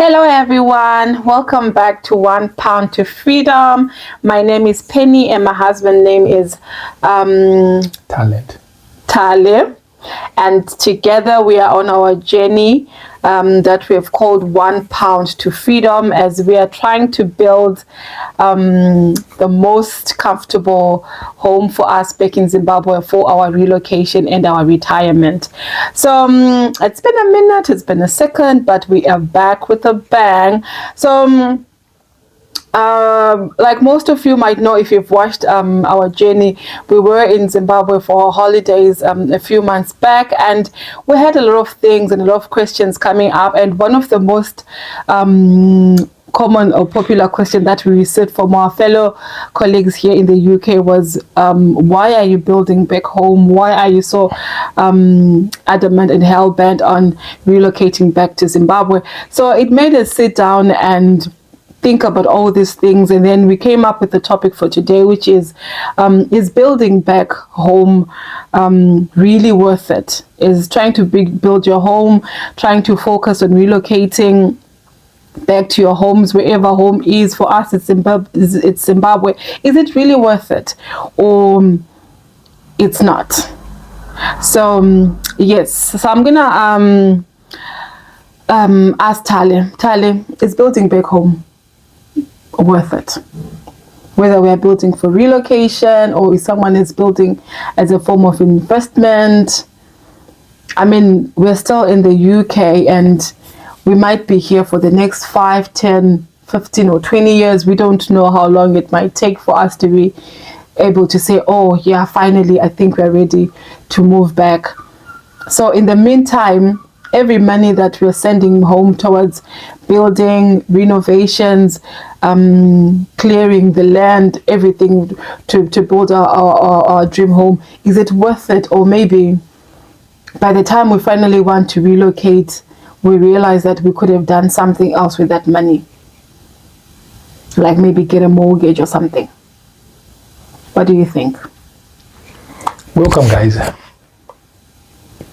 Hello everyone, welcome back to £1 to Freedom. My name is Penny and my husband's name is Talib. And together we are on our journey that we have called £1 to Freedom, as we are trying to build the most comfortable home for us back in Zimbabwe for our relocation and our retirement. So it's been a minute, it's been a second, but we are back with a bang. So like most of you might know, if you've watched our journey, we were in Zimbabwe for our holidays a few months back, and we had a lot of things and a lot of questions coming up. And one of the most common or popular question that we received from our fellow colleagues here in the UK was, why are you building back home? Why are you so adamant and hell-bent on relocating back to Zimbabwe? So it made us sit down and think about all these things, and then we came up with the topic for today, which is building back home really worth it? Is trying to build your home, trying to focus on relocating back to your homes, wherever home is. For us, it's Zimbabwe. Is it really worth it, or it's not? So yes, so I'm gonna ask Tali, is building back home worth it? Whether we are building for relocation or if someone is building as a form of investment. I mean, we're still in the UK and we might be here for the next 5, 10, 15 or 20 years. We don't know how long it might take for us to be able to say, oh yeah, finally I think we're ready to move back. So in the meantime, every money that we're sending home towards building, renovations, clearing the land, everything to build our dream home, is it worth it? Or maybe by the time we finally want to relocate, we realize that we could have done something else with that money, like maybe get a mortgage or something. What do you think? Welcome, guys.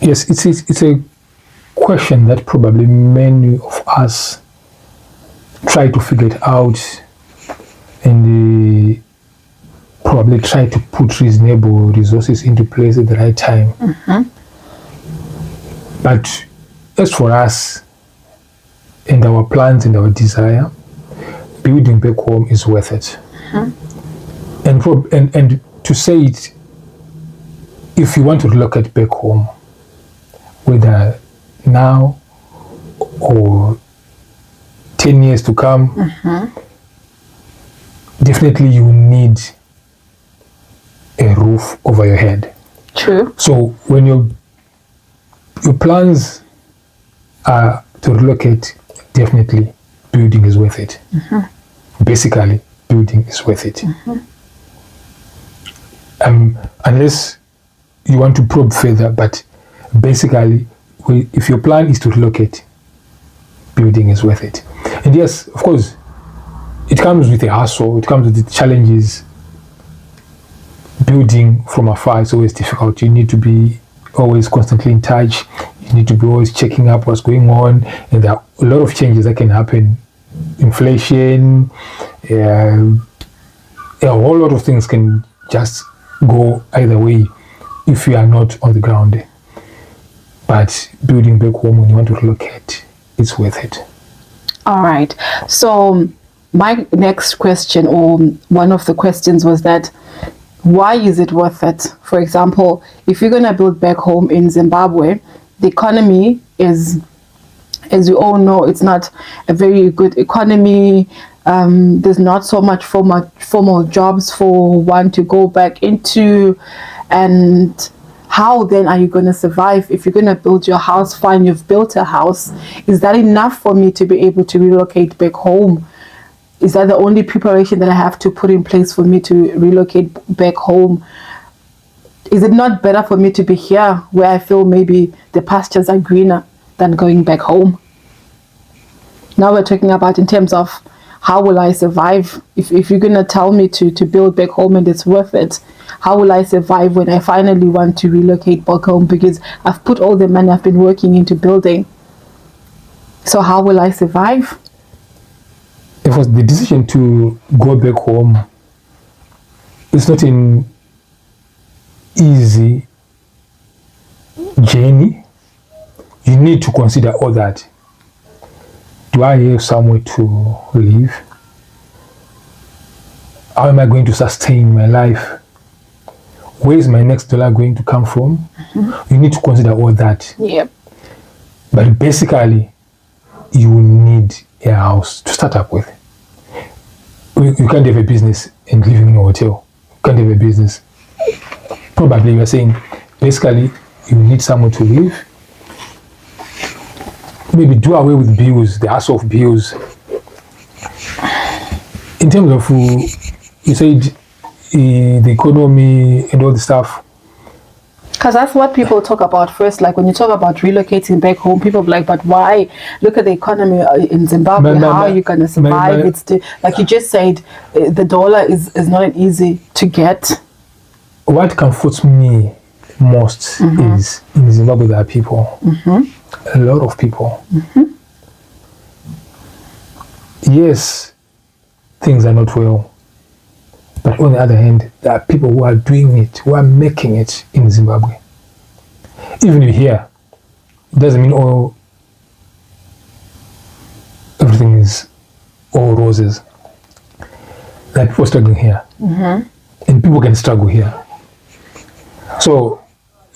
Yes, it's a question that probably many of us try to figure it out, and probably try to put reasonable resources into place at the right time. But as for us and our plans and our desire, building back home is worth it. And to say it, if you want to relocate back home, whether now or 10 years to come, definitely you need a roof over your head. True. So when your plans are to relocate, definitely building is worth it. Basically, building is worth it. Unless you want to probe further, but basically, if your plan is to relocate, building is worth it. And yes, of course, it comes with a hassle, it comes with the challenges. Building from afar is always difficult. You need to be always constantly in touch. You need to be always checking up what's going on. And there are a lot of changes that can happen. Inflation, a whole lot of things can just go either way if you are not on the ground. But building back home when you want to relocate, it's worth it. All right. So my next question, or one of the questions, was that why is it worth it? For example, if you're going to build back home in Zimbabwe, the economy is, as you all know, it's not a very good economy. There's not so much formal jobs for one to go back into. And how then are you going to survive? If you're going to build your house, fine, you've built a house. Is that enough for me to be able to relocate back home? Is that the only preparation that I have to put in place for me to relocate back home? Is it not better for me to be here where I feel maybe the pastures are greener than going back home? Now we're talking about in terms of how will I survive? If you're going to tell me to build back home and it's worth it, how will I survive when I finally want to relocate back home? Because I've put all the money I've been working into building. So how will I survive? It was the decision to go back home. It's not an easy journey. You need to consider all that. Do I have somewhere to live? How am I going to sustain my life? Where is my next dollar going to come from? Mm-hmm. You need to consider all that. Yep. But basically, you need a house to start up with. You can't have a business and living in a hotel. You can't have a business. Probably you are saying, basically, you need somewhere to live. Maybe do away with bills, the hassle of bills. In terms of, you said, the economy and all the stuff. Because that's what people talk about first. Like when you talk about relocating back home, people are like, but why? Look at the economy in Zimbabwe. How are you going to survive? It's like you just said, the dollar is not easy to get. What comforts me most is in Zimbabwe there are people. A lot of people. Yes, things are not well. But on the other hand, there are people who are doing it, who are making it in Zimbabwe. Even if here, it doesn't mean everything is all roses. There are people struggling here. And people can struggle here. So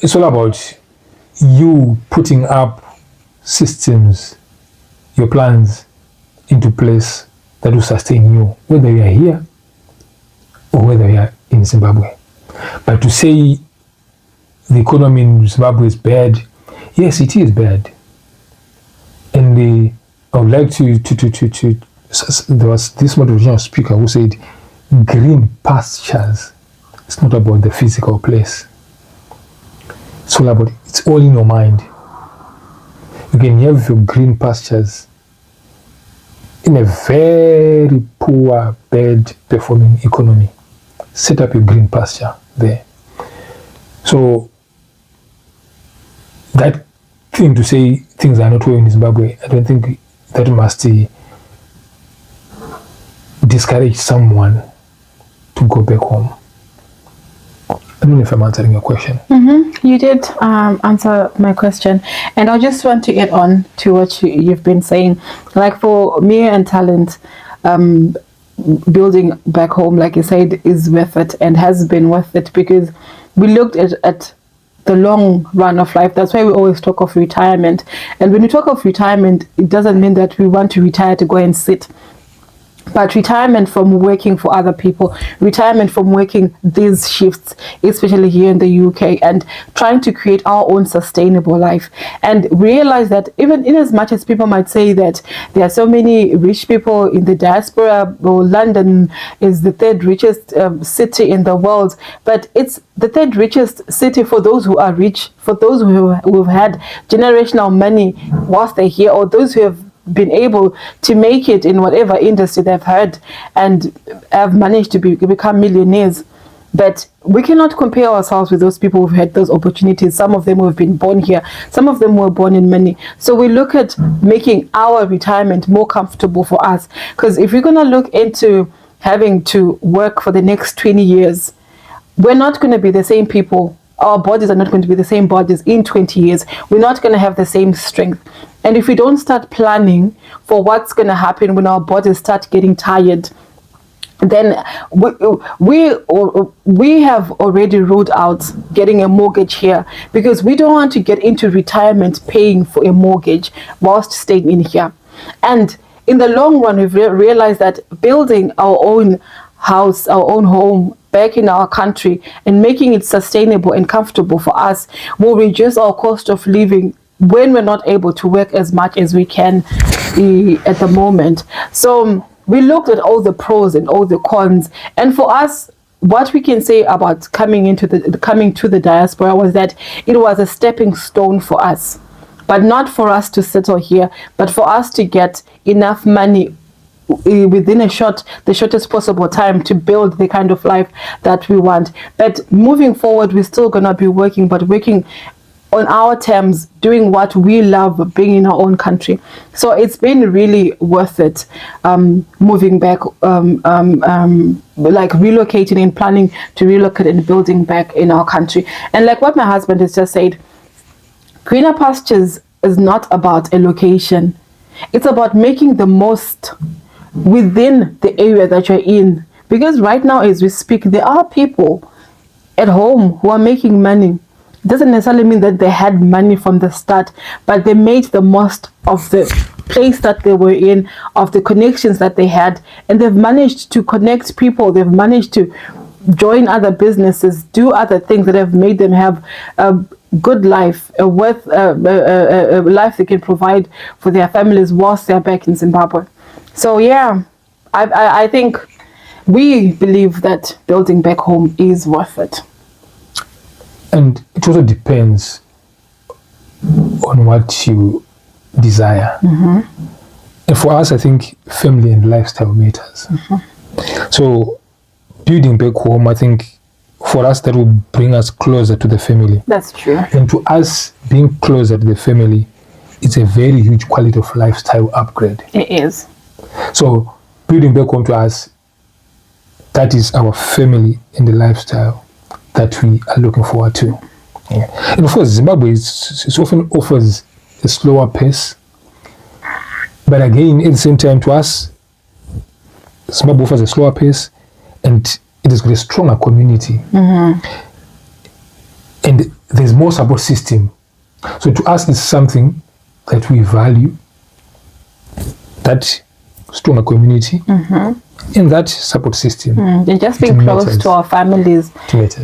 it's all about you putting up systems, your plans into place that will sustain you, whether you are here or whether you are in Zimbabwe. But to say the economy in Zimbabwe is bad, yes, it is bad. And I would like to there was this motivational speaker who said, green pastures. It's not about the physical place. It's all about, it's all in your mind. You can have your green pastures in a very poor, bad performing economy. Set up a green pasture there. So that thing to say things are not well in Zimbabwe, I don't think that must discourage someone to go back home. I don't know if I'm answering your question. You did answer my question, and I just want to add on to what you've been saying. Like for me and Talent, building back home, like you said, is worth it and has been worth it because we looked at the long run of life. That's why we always talk of retirement. And when we talk of retirement, it doesn't mean that we want to retire to go and sit. But retirement from working for other people, retirement from working these shifts, especially here in the UK, and trying to create our own sustainable life. And realize that even in as much as people might say that there are so many rich people in the diaspora, or London is the third richest city in the world, but it's the third richest city for those who are rich, for those who have had generational money whilst they're here, or those who have been able to make it in whatever industry they've had and have managed to become millionaires. But we cannot compare ourselves with those people who've had those opportunities. Some of them have been born here, some of them were born in money. So we look at making our retirement more comfortable for us, because if we're going to look into having to work for the next 20 years, we're not going to be the same people. Our bodies are not going to be the same bodies in 20 years. We're not going to have the same strength. And if we don't start planning for what's going to happen when our bodies start getting tired, then we have already ruled out getting a mortgage here, because we don't want to get into retirement paying for a mortgage whilst staying in here. And in the long run, we've realized that building our own house, our own home back in our country and making it sustainable and comfortable for us will reduce our cost of living when we're not able to work as much as we can at the moment. So we looked at all the pros and all the cons, and for us, what we can say about coming to the diaspora was that it was a stepping stone for us, but not for us to settle here, but for us to get enough money within the shortest possible time to build the kind of life that we want. But moving forward, we're still gonna be working, but working on our terms, doing what we love, being in our own country. So it's been really worth it, moving back, like relocating and planning to relocate and building back in our country. And like what my husband has just said, greener pastures is not about a location. It's about making the most within the area that you're in. Because right now, as we speak, there are people at home who are making money. It doesn't necessarily mean that they had money from the start, but they made the most of the place that they were in, of the connections that they had, and they've managed to connect people. They've managed to join other businesses, do other things that have made them have a good life, a life they can provide for their families whilst they're back in Zimbabwe. So yeah, I think we believe that building back home is worth it. And it also depends on what you desire. And for us, I think family and lifestyle matters. So building back home, I think for us that will bring us closer to the family. That's true. And to us, being closer to the family, it's a very huge quality of lifestyle upgrade. It is. So building back home to us, that is our family and the lifestyle that we are looking forward to. Yeah. And of course, Zimbabwe is often offers a slower pace. But again, at the same time, to us, Zimbabwe offers a slower pace, and it has got a stronger community. And there's more support system. So to us, it's something that we value, that stronger community, in that support system. And just being close to our families.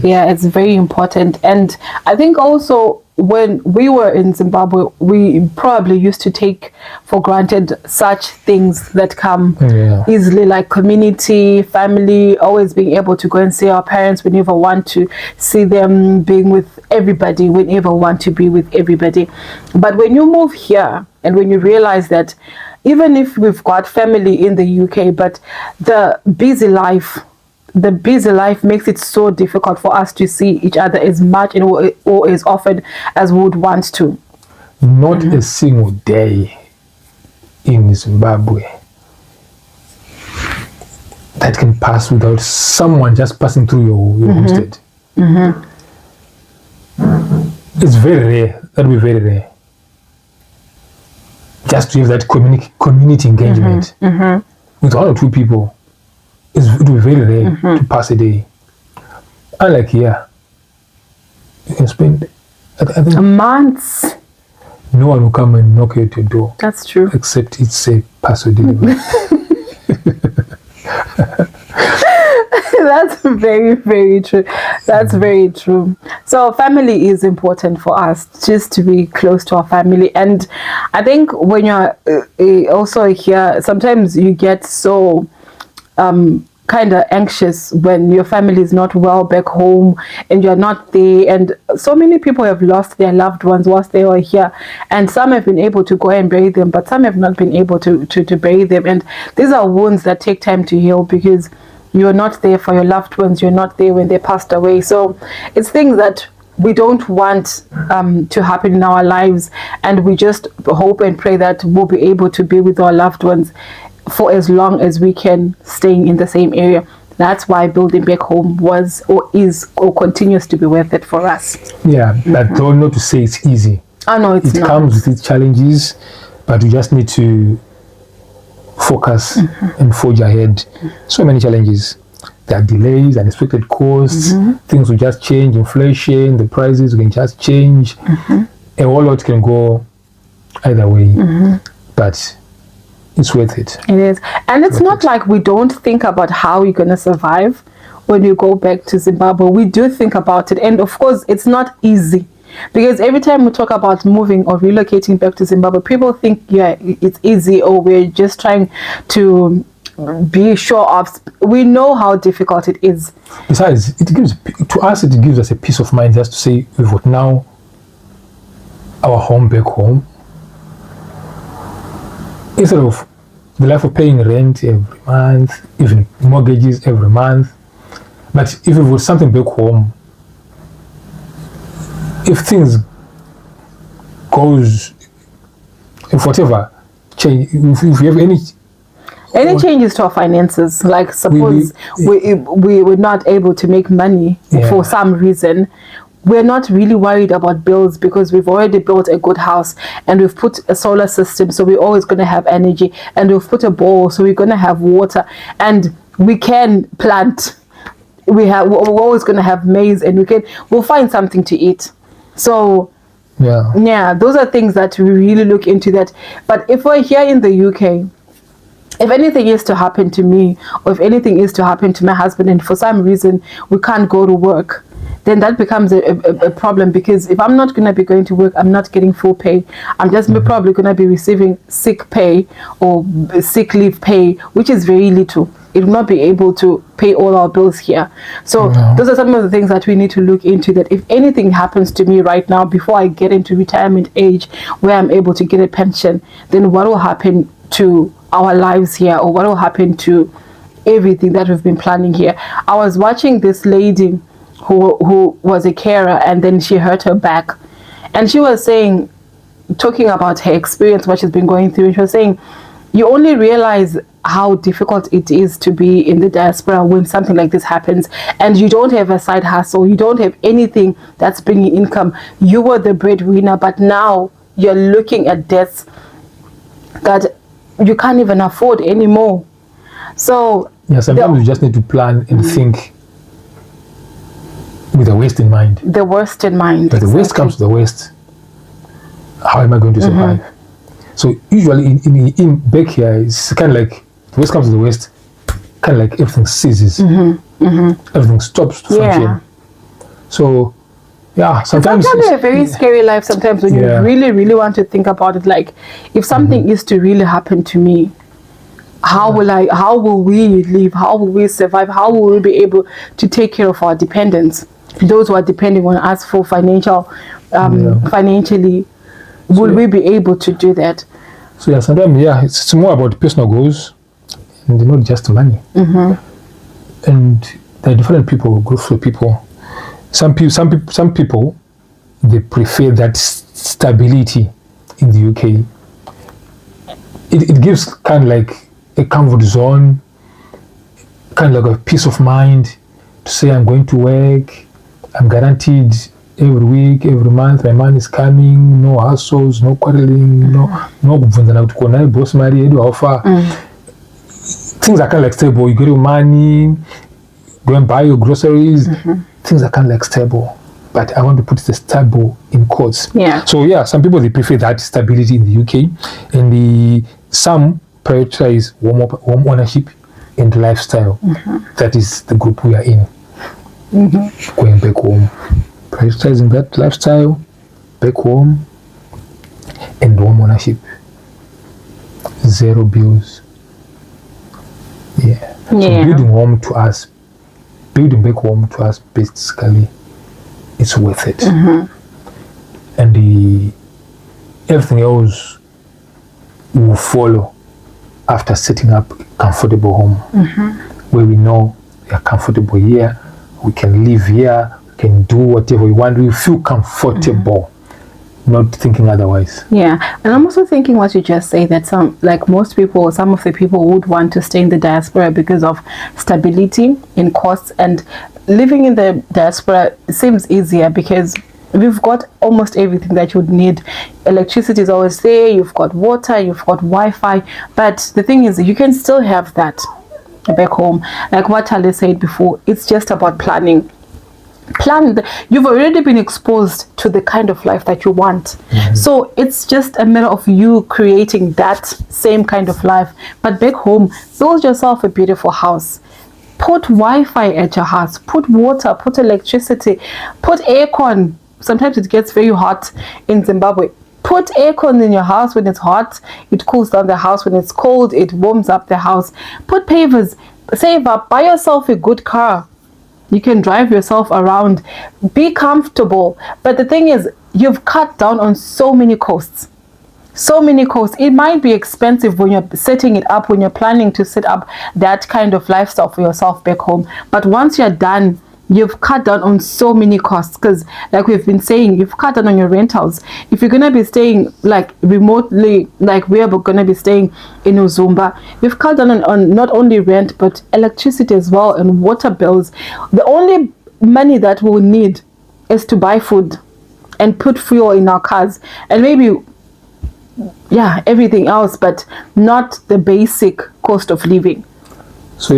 Yeah, it's very important. And I think also when we were in Zimbabwe, we probably used to take for granted such things that come easily, like community, family, always being able to go and see our parents whenever we want to see them, being with everybody whenever we want to be with everybody. But when you move here and when you realize that even if we've got family in the UK, but the busy life makes it so difficult for us to see each other as much or as often as we would want to. Not a single day in Zimbabwe that can pass without someone just passing through your homestead. It's very rare. That will be very rare. Just to have that community engagement with one or two people, it will be very rare to pass a day. Unlike here, you can spend I think months. No one will come and knock at your door. That's true. Except it's a parcel delivery. That's very, very true. That's very true. So family is important for us, just to be close to our family. And I think when you're also here, sometimes you get so kind of anxious when your family is not well back home and you're not there. And so many people have lost their loved ones whilst they were here, and some have been able to go and bury them, but some have not been able to bury them. And these are wounds that take time to heal, because you're not there for your loved ones, you're not there when they passed away. So it's things that we don't want to happen in our lives, and we just hope and pray that we'll be able to be with our loved ones for as long as we can, staying in the same area. That's why building back home was or is or continues to be worth it for us. Yeah, but don't not to say it's easy. Oh no, it's not. It comes with its challenges, but we just need to focus and forge ahead. So many challenges. There are delays, unexpected costs, things will just change, inflation, the prices can just change. A whole lot can go either way, but it's worth it. It is. And it's not like we don't think about how we're going to survive when we go back to Zimbabwe. We do think about it. And of course, it's not easy. Because every time we talk about moving or relocating back to Zimbabwe, people think, yeah, it's easy, or we're just trying to be sure of. We know how difficult it is. Besides, it gives us a peace of mind just to say we've got now our home back home. Instead of the life of paying rent every month, even mortgages every month. But if it was something back home, if things goes, if whatever change, if you have any changes to our finances, like suppose we're not able to make money for some reason, we're not really worried about bills because we've already built a good house and we've put a solar system, so we're always going to have energy, and we've put a bowl, so we're going to have water, and we can plant. We're always going to have maize, and we'll find something to eat. So yeah, those are things that we really look into that. But if we're here in the UK, if anything is to happen to me, or if anything is to happen to my husband, and for some reason we can't go to work, then that becomes a problem, because if I'm not going to be going to work, I'm not getting full pay. I'm just probably going to be receiving sick pay or sick leave pay, which is very little. It will not be able to pay all our bills here. So those are some of the things that we need to look into, that if anything happens to me right now before I get into retirement age where I'm able to get a pension, then what will happen to our lives here, or what will happen to everything that we've been planning here. I was watching this lady who was a carer, and then she hurt her back, and she was talking about her experience, what she's been going through, and she was saying, you only realize how difficult it is to be in the diaspora when something like this happens, and you don't have a side hustle, you don't have anything that's bringing income. You were the breadwinner, but now you're looking at debts that you can't even afford anymore. So sometimes you just need to plan and think with the worst in mind. The worst in mind. But the worst comes to the worst. How am I going to survive? So usually in back here, it's kind of like the worst comes to the worst. Kind of like everything ceases. Everything stops to function. So sometimes it's a very scary life. Sometimes when you really, really want to think about it, like if something is to really happen to me, how will we live? How will we survive? How will we be able to take care of our dependents? Those who are depending on us for financially, will we be able to do that? So sometimes it's more about personal goals and not just money. And there are different groups of people. Some people they prefer that stability in the UK. It gives kind of like a comfort zone, kind of like a peace of mind to say I'm going to work, I'm guaranteed every week, every month, my money is coming, no hassles, no quarreling, no kubvunzana kuti kona boss mari yedu how far. Things are kind of like stable. You get your money, go and buy your groceries. Things are kind of like stable. But I want to put the stable in quotes. So some people, they prefer that stability in the UK, and some prioritize home ownership and lifestyle. That is the group we are in. Going back home, prioritizing that lifestyle, back home, and home ownership. Zero bills. So building back home to us, basically, it's worth it. And everything else will follow after setting up a comfortable home, where we know we are comfortable here, we can live here, we can do whatever we want, we feel comfortable. Not thinking otherwise. And I'm also thinking what you just say, that some of the people would want to stay in the diaspora because of stability in costs, and living in the diaspora seems easier because we've got almost everything that you would need. Electricity is always there, you've got water, you've got Wi-Fi, but the thing is you can still have that back home. Like what Tali said before, it's just about planning. You've already been exposed to the kind of life that you want, so it's just a matter of you creating that same kind of life. But back home, build yourself a beautiful house, put Wi-Fi at your house, put water, put electricity, put aircon. Sometimes it gets very hot in Zimbabwe. Put aircon in your house. When it's hot, it cools down the house. When it's cold, it warms up the house. Put pavers, save up, buy yourself a good car. You can drive yourself around, be comfortable. But the thing is, you've cut down on so many costs. It might be expensive when you're setting it up, when you're planning to set up that kind of lifestyle for yourself back home. But once you're done, you've cut down on so many costs, because like we've been saying, you've cut down on your rentals. If you're gonna be staying like remotely, like we're gonna be staying in Uzumba, we've cut down on not only rent but electricity as well, and water bills. The only money that we'll need is to buy food and put fuel in our cars, and maybe everything else, but not the basic cost of living. So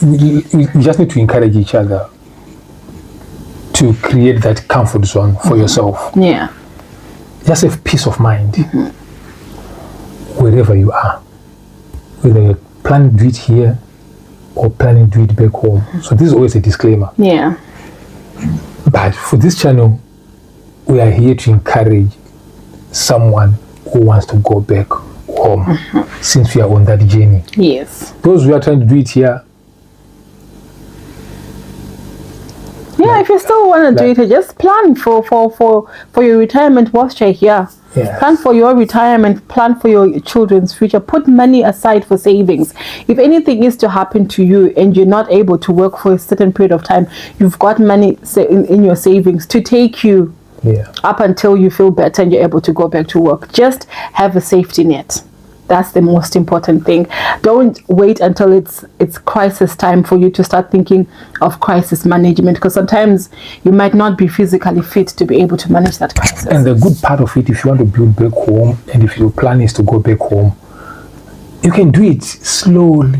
we just need to encourage each other to create that comfort zone for yourself. Yeah. Just have peace of mind wherever you are, whether you're planning to do it here or planning to do it back home. So this is always a disclaimer. Yeah. But for this channel, we are here to encourage someone who wants to go back home, since we are on that journey. Yes. Those who are trying to do it here, if you still want to do it, just plan for your retirement whilst you're here. Yeah. Plan for your retirement, plan for your children's future, put money aside for savings. If anything is to happen to you and you're not able to work for a certain period of time, you've got money in your savings to take you up until you feel better and you're able to go back to work. Just have a safety net. That's the most important thing. Don't wait until it's crisis time for you to start thinking of crisis management, because sometimes you might not be physically fit to be able to manage that crisis. And the good part of it, if you want to build back home, and if your plan is to go back home, you can do it slowly,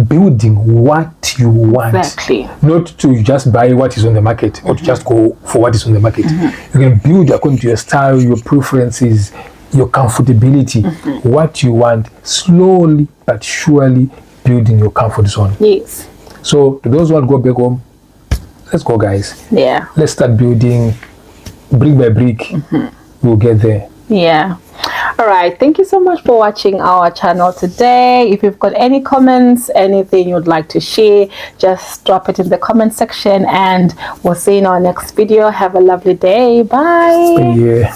building what you want. Exactly. Not to just buy what is on the market, or to just go for what is on the market. You can build according to your style, your preferences, your comfortability, what you want, slowly but surely building your comfort zone. Yes. So to those who want to go back home, let's go, guys. Yeah. Let's start building brick by brick. We'll get there. Yeah. All right, thank you so much for watching our channel today. If you've got any comments, anything you'd like to share, just drop it in the comment section, and we'll see you in our next video. Have a lovely day. Bye. Yeah.